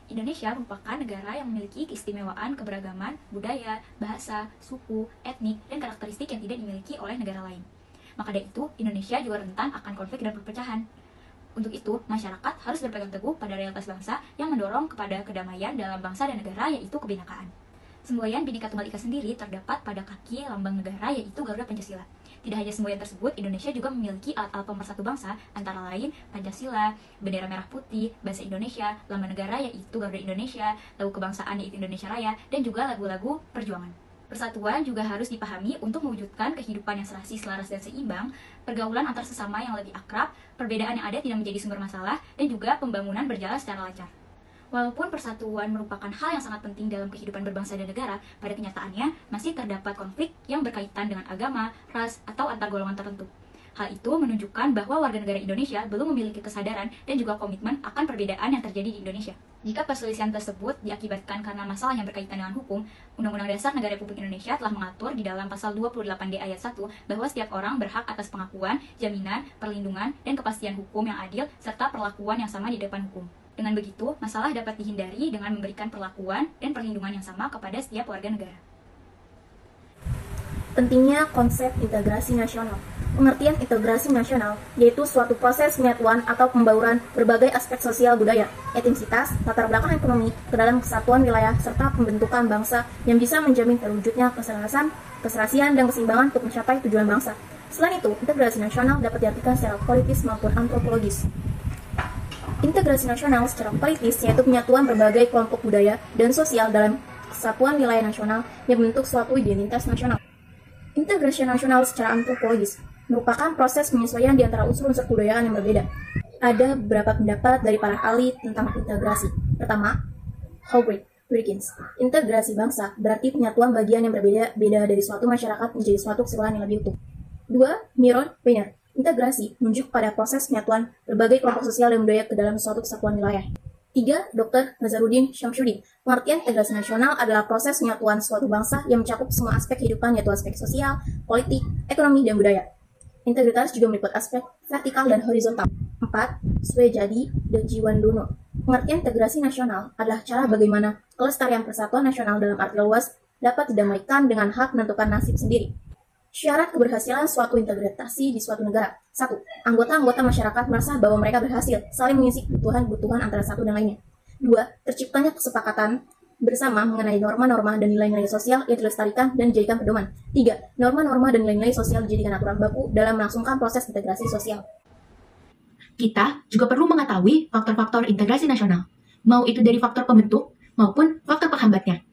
Indonesia merupakan negara yang memiliki keistimewaan keberagaman, budaya, bahasa, suku, etnik, dan karakteristik yang tidak dimiliki oleh negara lain. Maka dari itu, Indonesia juga rentan akan konflik dan perpecahan. Untuk itu, masyarakat harus berpegang teguh pada realitas bangsa yang mendorong kepada kedamaian dalam bangsa dan negara, yaitu kebinekaan. Semboyan Bhinneka Tunggal Ika sendiri terdapat pada kaki lambang negara, yaitu Garuda Pancasila. Tidak hanya semboyan tersebut, Indonesia juga memiliki alat-alat pemersatu bangsa, antara lain Pancasila, bendera merah putih, bahasa Indonesia, lambang negara yaitu Garuda Indonesia, lagu kebangsaan yaitu Indonesia Raya, dan juga lagu-lagu perjuangan. Persatuan juga harus dipahami untuk mewujudkan kehidupan yang serasi, selaras, dan seimbang, pergaulan antar sesama yang lebih akrab, perbedaan yang ada tidak menjadi sumber masalah, dan juga pembangunan berjalan secara lancar. Walaupun persatuan merupakan hal yang sangat penting dalam kehidupan berbangsa dan negara, pada kenyataannya masih terdapat konflik yang berkaitan dengan agama, ras, atau antar golongan tertentu. Hal itu menunjukkan bahwa warga negara Indonesia belum memiliki kesadaran dan juga komitmen akan perbedaan yang terjadi di Indonesia. Jika perselisihan tersebut diakibatkan karena masalah yang berkaitan dengan hukum, Undang-Undang Dasar Negara Republik Indonesia telah mengatur di dalam pasal 28D ayat 1 bahwa setiap orang berhak atas pengakuan, jaminan, perlindungan, dan kepastian hukum yang adil serta perlakuan yang sama di depan hukum. Dengan begitu, masalah dapat dihindari dengan memberikan perlakuan dan perlindungan yang sama kepada setiap warga negara. Pentingnya konsep integrasi nasional. Pengertian integrasi nasional yaitu suatu proses penyatuan atau pembauran berbagai aspek sosial budaya, etnisitas, latar belakang ekonomi ke dalam kesatuan wilayah serta pembentukan bangsa yang bisa menjamin terwujudnya keselarasan, keserasian, dan keseimbangan untuk mencapai tujuan bangsa. Selain itu, integrasi nasional dapat diartikan secara politis maupun antropologis. Integrasi nasional secara politis yaitu penyatuan berbagai kelompok budaya dan sosial dalam kesatuan wilayah nasional yang membentuk suatu identitas nasional. Integrasi nasional secara antropologis merupakan proses penyesuaian di antara unsur-unsur kebudayaan yang berbeda. Ada beberapa pendapat dari para ahli tentang integrasi. Pertama, Howard Wilkins. Integrasi bangsa berarti penyatuan bagian yang berbeda-beda dari suatu masyarakat menjadi suatu keseluruhan yang lebih utuh. 2. Myron Weiner. Integrasi menunjuk pada proses penyatuan berbagai kelompok sosial dan budaya ke dalam suatu kesatuan wilayah. 3. Dr. Nazaruddin Syamsuddin. Pengertian integrasi nasional adalah proses penyatuan suatu bangsa yang mencakup semua aspek kehidupan yaitu aspek sosial, politik, ekonomi, dan budaya. Integritas juga meliputi aspek vertikal dan horizontal. 4. Swejadi Dajiwandono. Pengertian integrasi nasional adalah cara bagaimana kelestarian persatuan nasional dalam arti luas dapat didamaikan dengan hak menentukan nasib sendiri. Syarat keberhasilan suatu integrasi di suatu negara. 1. Anggota-anggota masyarakat merasa bahwa mereka berhasil saling mengisi kebutuhan-kebutuhan antara satu dan lainnya. 2. Terciptanya kesepakatan bersama mengenai norma-norma dan nilai-nilai sosial yang dilestarikan dan dijadikan pedoman. 3. Norma-norma dan nilai-nilai sosial dijadikan aturan baku dalam melangsungkan proses integrasi sosial. Kita juga perlu mengetahui faktor-faktor integrasi nasional, mau itu dari faktor pembentuk maupun faktor penghambatnya.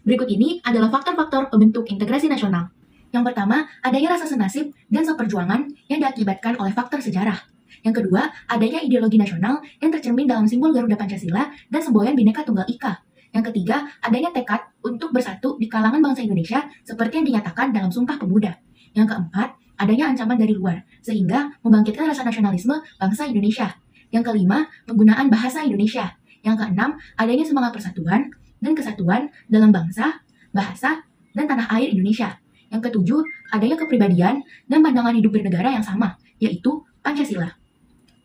Berikut ini adalah faktor-faktor pembentuk integrasi nasional. Yang pertama, adanya rasa senasib dan seperjuangan yang diakibatkan oleh faktor sejarah. Yang kedua, adanya ideologi nasional yang tercermin dalam simbol Garuda Pancasila dan semboyan Bhinneka Tunggal Ika. Yang ketiga, adanya tekad untuk bersatu di kalangan bangsa Indonesia seperti yang dinyatakan dalam Sumpah Pemuda. Yang keempat, adanya ancaman dari luar, sehingga membangkitkan rasa nasionalisme bangsa Indonesia. Yang kelima, penggunaan bahasa Indonesia. Yang keenam, adanya semangat persatuan dan kesatuan dalam bangsa, bahasa, dan tanah air Indonesia. Yang ketujuh, adanya kepribadian dan pandangan hidup bernegara yang sama, yaitu Pancasila.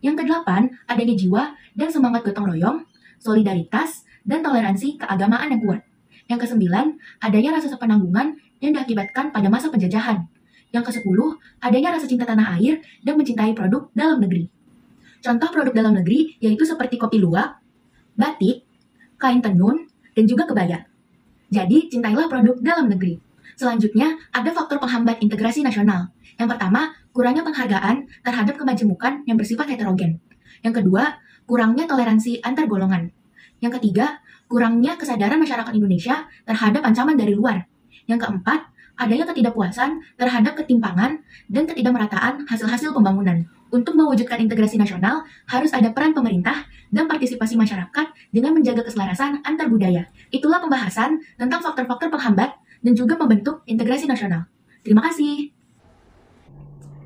Yang kedelapan, adanya jiwa dan semangat gotong royong, solidaritas, dan toleransi keagamaan yang kuat. Yang kesembilan, adanya rasa sepenanggungan yang diakibatkan pada masa penjajahan. Yang kesepuluh, adanya rasa cinta tanah air dan mencintai produk dalam negeri. Contoh produk dalam negeri yaitu seperti kopi luwak, batik, kain tenun, dan juga kebaya. Jadi, cintailah produk dalam negeri. Selanjutnya, ada faktor penghambat integrasi nasional. Yang pertama, kurangnya penghargaan terhadap kemajemukan yang bersifat heterogen. Yang kedua, kurangnya toleransi antar golongan. Yang ketiga, kurangnya kesadaran masyarakat Indonesia terhadap ancaman dari luar. Yang keempat, adanya ketidakpuasan terhadap ketimpangan dan ketidakmerataan hasil-hasil pembangunan. Untuk mewujudkan integrasi nasional, harus ada peran pemerintah dan partisipasi masyarakat dengan menjaga keselarasan antar budaya. Itulah pembahasan tentang faktor-faktor penghambat dan juga membentuk integrasi nasional. Terima kasih.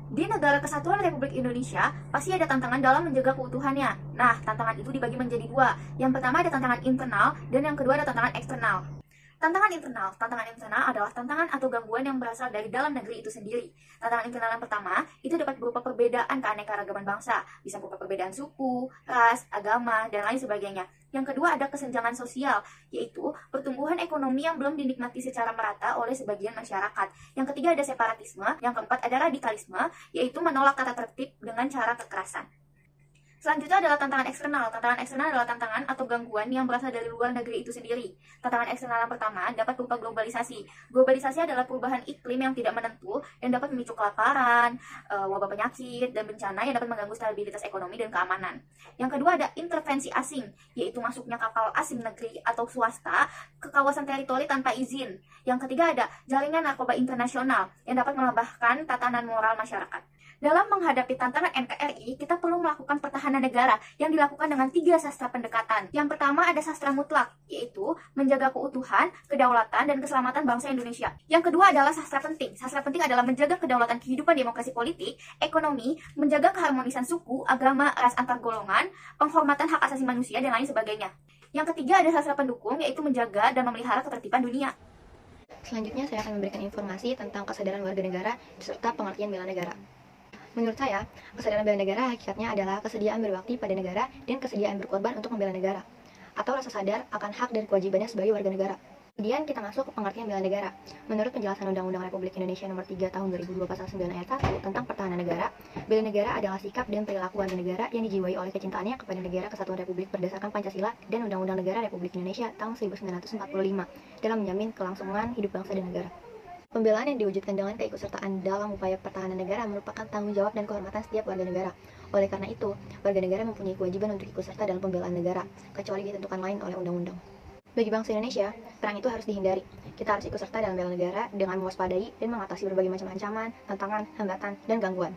Di negara kesatuan Republik Indonesia, pasti ada tantangan dalam menjaga keutuhannya. Nah, tantangan itu dibagi menjadi dua. Yang pertama ada tantangan internal, dan yang kedua ada tantangan eksternal. Tantangan internal adalah tantangan atau gangguan yang berasal dari dalam negeri itu sendiri. Tantangan internal yang pertama itu dapat berupa perbedaan keanekaragaman bangsa, bisa berupa perbedaan suku, ras, agama, dan lain sebagainya. Yang kedua ada kesenjangan sosial, yaitu pertumbuhan ekonomi yang belum dinikmati secara merata oleh sebagian masyarakat. Yang ketiga ada separatisme, yang keempat ada radikalisme, yaitu menolak tata tertib dengan cara kekerasan. Selanjutnya adalah tantangan eksternal. Tantangan eksternal adalah tantangan atau gangguan yang berasal dari luar negeri itu sendiri. Tantangan eksternal yang pertama dapat berupa globalisasi. Globalisasi adalah perubahan iklim yang tidak menentu yang dapat memicu kelaparan, wabah penyakit, dan bencana yang dapat mengganggu stabilitas ekonomi dan keamanan. Yang kedua ada intervensi asing, yaitu masuknya kapal asing negeri atau swasta ke kawasan teritori tanpa izin. Yang ketiga ada jaringan narkoba internasional yang dapat melembahkan tatanan moral masyarakat. Dalam menghadapi tantangan NKRI, kita perlu melakukan pertahanan negara yang dilakukan dengan 3 sastra pendekatan. Yang pertama ada sastra mutlak, yaitu menjaga keutuhan, kedaulatan, dan keselamatan bangsa Indonesia. Yang kedua adalah sastra penting. Sastra penting adalah menjaga kedaulatan kehidupan demokrasi politik, ekonomi, menjaga keharmonisan suku, agama, ras antar golongan, penghormatan hak asasi manusia, dan lain sebagainya. Yang ketiga ada sastra pendukung, yaitu menjaga dan memelihara ketertiban dunia. Selanjutnya saya akan memberikan informasi tentang kesadaran warga negara serta pengertian bela negara. Menurut saya, kesadaran bela negara hakikatnya adalah kesediaan berbakti pada negara dan kesediaan berkorban untuk membela negara, atau rasa sadar akan hak dan kewajibannya sebagai warga negara. Kemudian kita masuk ke pengertian bela negara. Menurut penjelasan Undang-Undang Republik Indonesia Nomor 3 Tahun 2002 Pasal 9 Ayat 1 tentang pertahanan negara, bela negara adalah sikap dan perilaku warga negara yang dijiwai oleh kecintaannya kepada negara kesatuan Republik berdasarkan Pancasila dan Undang-Undang Negara Republik Indonesia tahun 1945 dalam menjamin kelangsungan hidup bangsa dan negara. Pembelaan yang diwujudkan dengan keikutsertaan dalam upaya pertahanan negara merupakan tanggung jawab dan kehormatan setiap warga negara. Oleh karena itu, warga negara mempunyai kewajiban untuk ikut serta dalam pembelaan negara, kecuali ditentukan lain oleh undang-undang. Bagi bangsa Indonesia, perang itu harus dihindari. Kita harus ikut serta dalam bela negara dengan mewaspadai dan mengatasi berbagai macam ancaman, tantangan, hambatan, dan gangguan.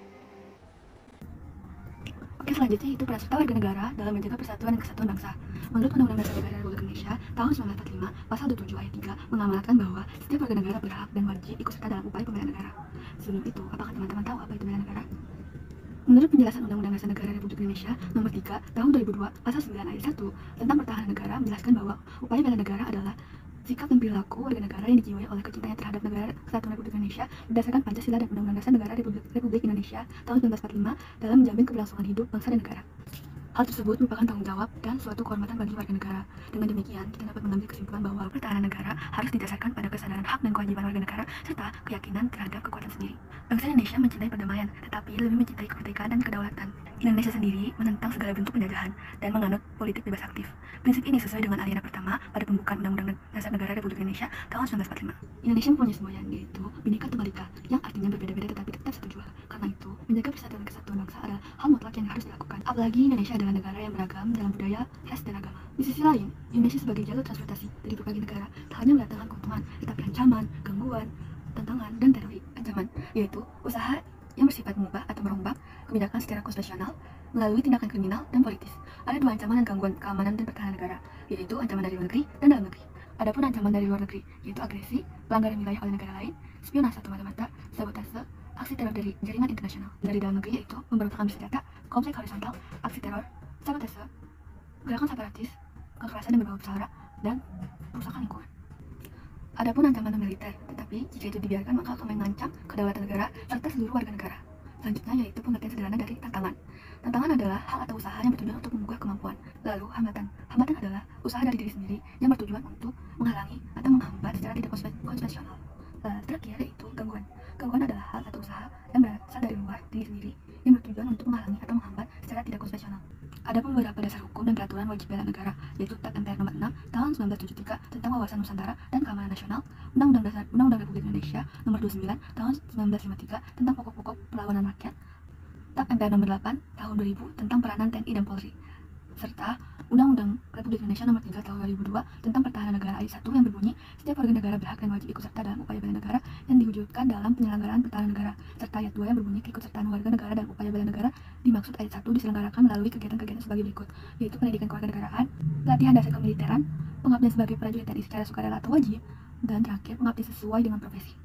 Oke, selanjutnya itu peran serta warga negara dalam menjaga persatuan dan kesatuan bangsa. Menurut Undang-Undang Dasar Negara Republik Indonesia tahun 1945, Pasal 27 Ayat 3 mengamanatkan bahwa setiap warga negara berhak dan wajib ikut serta dalam upaya pembelaan negara. Sebelum itu, apakah teman-teman tahu apa itu bela negara? Menurut penjelasan Undang-Undang Dasar Negara Republik Indonesia Nomor 3 Tahun 2002 Pasal 9 Ayat 1 tentang pertahanan negara menjelaskan bahwa upaya bela negara adalah sikap dan perilaku warga negara yang dijiwai oleh kecintaannya terhadap negara kesatuan Republik Indonesia berdasarkan Pancasila dan Undang-Undang Dasar Negara Republik Indonesia tahun 1945 dalam menjamin keberlangsungan hidup bangsa dan negara. Hal tersebut merupakan tanggung jawab dan suatu kehormatan bagi warga negara. Dengan demikian, kita dapat mengambil kesimpulan bahwa pertahanan negara harus didasarkan pada kesadaran hak dan kewajiban warga negara serta keyakinan terhadap kekuatan sendiri. Bangsa Indonesia mencintai perdamaian, tetapi lebih mencintai kemerdekaan dan kedaulatan. Indonesia sendiri menentang segala bentuk penjajahan dan menganut politik bebas aktif. Prinsip ini sesuai dengan alinea pertama pada pembukaan Undang-Undang Dasar Negara Republik Indonesia tahun 1945. Indonesia mempunyai semboyan, yaitu Bhinneka Tunggal Ika, yang artinya berbeda-beda tetapi tetap satu jua. Karena itu, menjaga persatuan dan kesatuan bangsa adalah hal mutlak yang harus dilakukan. Apalagi Indonesia adalah negara yang beragam dalam budaya, ras, dan agama. Di sisi lain, Indonesia sebagai jalur transportasi dari berbagai negara tak hanya mendatangkan keuntungan, tetapi ancaman, gangguan, tantangan, dan teori ancaman, yaitu usaha yang bersifat mengubah atau merombak kebijakan secara konstitusional melalui tindakan kriminal dan politis. Ada 2 ancaman dan gangguan keamanan dan pertahanan negara, yaitu ancaman dari luar negeri dan dalam negeri. Adapun ancaman dari luar negeri, yaitu agresi, pelanggaran wilayah oleh negara lain, spionase atau mata-mata, sabotase, aksi teror dari jaringan internasional. Dari dalam negeri yaitu pemberontakan bersenjata, konflik horizontal, aksi teror, sabotase, gerakan separatis, kekerasan dan berbau sara, dan perusakan lingkungan. Adapun ancaman militer, tetapi jika itu dibiarkan maka akan mengancam kedaulatan negara serta seluruh warga negara. Selanjutnya yaitu pengertian sederhana dari tantangan. Tantangan adalah hal atau usaha yang bertujuan untuk menggugah kemampuan. Lalu hambatan. Hambatan adalah usaha dari diri sendiri yang bertujuan untuk menghalangi atau menghambat secara tidak konvensional. Terakhir yaitu gangguan. Gangguan adalah hal atau usaha yang berasal dari luar diri sendiri yang bertujuan untuk menghalangi atau menghambat secara tidak konvensional. Ada beberapa dasar hukum dan peraturan wajib bela negara, yaitu TAP MPR Nomor 6 Tahun 1973 tentang wawasan Nusantara dan keamanan nasional, Undang-Undang Republik Indonesia Nomor 29 Tahun 1953 tentang pokok-pokok perlawanan rakyat, TAP MPR Nomor 8 Tahun 2000 tentang peranan TNI dan Polri, serta Undang-Undang Republik Indonesia Nomor 3 Tahun 2002 tentang pertahanan negara Ayat 1 yang berbunyi setiap warga negara berhak dan wajib ikut serta dalam upaya bela negara yang diwujudkan dalam penyelenggaraan pertahanan negara, serta Ayat 2 yang berbunyi keikutsertaan warga negara dalam upaya bela negara dimaksud Ayat 1 diselenggarakan melalui kegiatan-kegiatan sebagai berikut, yaitu pendidikan kewarganegaraan, pelatihan dasar kemiliteran, pengabdian sebagai prajurit TNI secara sukarela atau wajib, dan terakhir pengabdian sesuai dengan profesi.